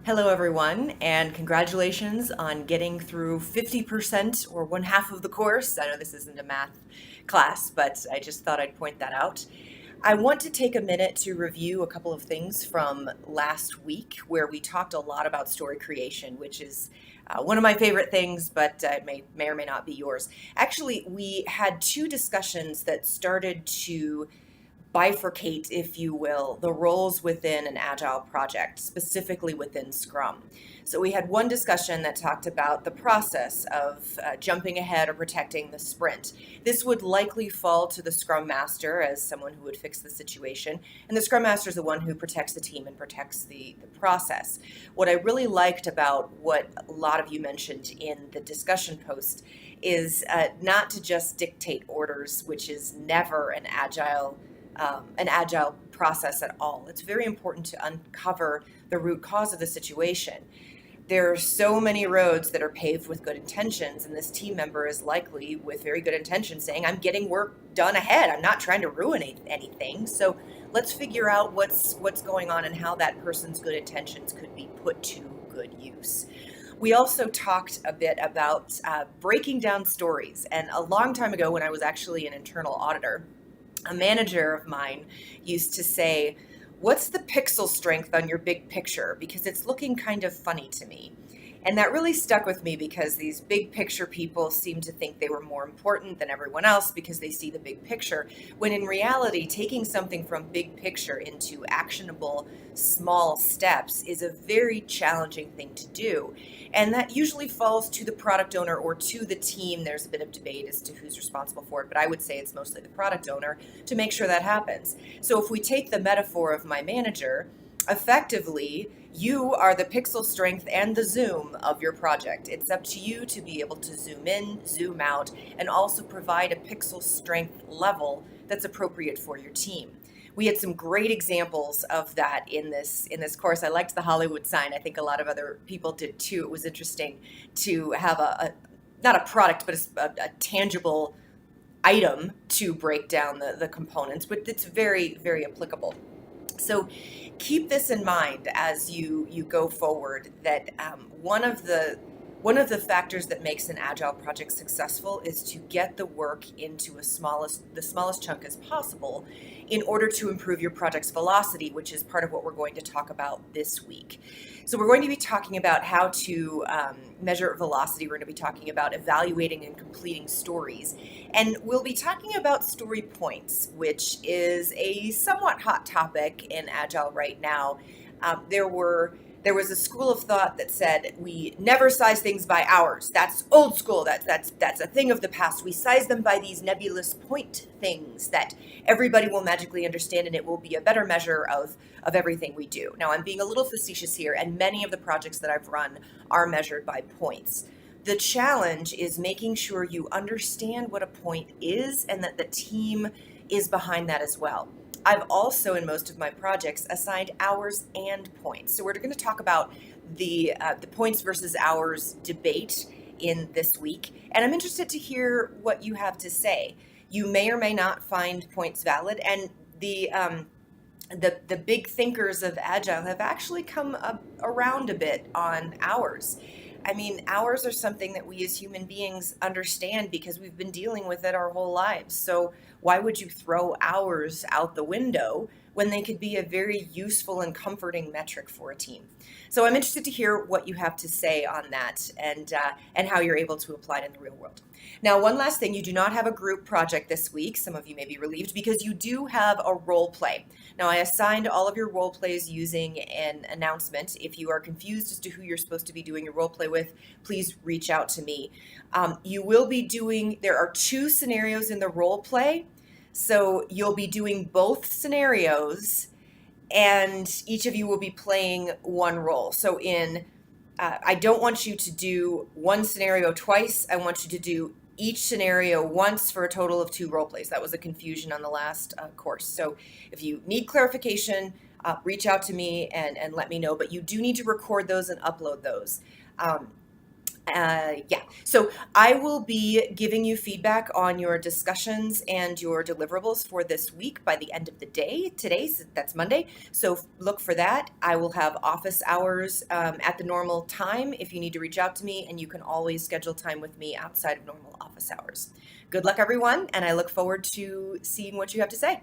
Hello, everyone, and congratulations on getting through 50% or one half of the course. I know this isn't a math class, but I just thought I'd point that out. I want to take a minute to review a couple of things from last week where we talked a lot about story creation, which is one of my favorite things, but may or may not be yours. Actually, we had two discussions that started to bifurcate, if you will, the roles within an agile project, specifically within Scrum. So we had one discussion that talked about the process of jumping ahead or protecting the sprint. This would likely fall to the Scrum Master as someone who would fix the situation, and the Scrum Master is the one who protects the team and protects the process. What I really liked about what a lot of you mentioned in the discussion post is not to just dictate orders, which is never an agile process at all. It's very important to uncover the root cause of the situation. There are so many roads that are paved with good intentions, and this team member is likely with very good intentions saying, I'm getting work done ahead. I'm not trying to ruin anything. So let's figure out what's going on and how that person's good intentions could be put to good use. We also talked a bit about breaking down stories. And a long time ago, when I was actually an internal auditor, a manager of mine used to say, what's the pixel strength on your big picture? Because it's looking kind of funny to me. And that really stuck with me because these big picture people seem to think they were more important than everyone else because they see the big picture. When in reality, taking something from big picture into actionable small steps is a very challenging thing to do. And that usually falls to the product owner or to the team. There's a bit of debate as to who's responsible for it, but I would say it's mostly the product owner to make sure that happens. So if we take the metaphor of my manager, effectively, you are the pixel strength and the zoom of your project. It's up to you to be able to zoom in, zoom out, and also provide a pixel strength level that's appropriate for your team. We had some great examples of that in this course. I liked the Hollywood sign. I think a lot of other people did too. It was interesting to have a not a product, but a tangible item to break down the components, but it's very, very applicable. So keep this in mind as you go forward, that one of the factors that makes an agile project successful is to get the work into the smallest chunk as possible in order to improve your project's velocity, which is part of what we're going to talk about this week. So we're going to be talking about how to measure velocity. We're going to be talking about evaluating and completing stories. And we'll be talking about story points, which is a somewhat hot topic in Agile right now. There was a school of thought that said we never size things by hours. That's old school. That's a thing of the past. We size them by these nebulous point things that everybody will magically understand, and it will be a better measure of everything we do. Now, I'm being a little facetious here, and many of the projects that I've run are measured by points. The challenge is making sure you understand what a point is and that the team is behind that as well. I've also, in most of my projects, assigned hours and points. So we're going to talk about the points versus hours debate in this week, and I'm interested to hear what you have to say. You may or may not find points valid, and the big thinkers of Agile have actually come around a bit on hours. I mean, hours are something that we as human beings understand because we've been dealing with it our whole lives. So why would you throw hours out the window when they could be a very useful and comforting metric for a team? So I'm interested to hear what you have to say on that and how you're able to apply it in the real world. Now, one last thing, you do not have a group project this week. Some of you may be relieved because you do have a role play. Now, I assigned all of your role plays using an announcement. If you are confused as to who you're supposed to be doing your role play with, please reach out to me. There are two scenarios in the role play. So you'll be doing both scenarios, and each of you will be playing one role. So I don't want you to do one scenario twice. I want you to do each scenario once for a total of two role plays. That was a confusion on the last course. So if you need clarification, reach out to me and let me know. But you do need to record those and upload those. Yeah, so I will be giving you feedback on your discussions and your deliverables for this week by the end of the day. That's Monday, so look for that. I will have office hours at the normal time if you need to reach out to me, and you can always schedule time with me outside of normal office hours. Good luck, everyone, and I look forward to seeing what you have to say.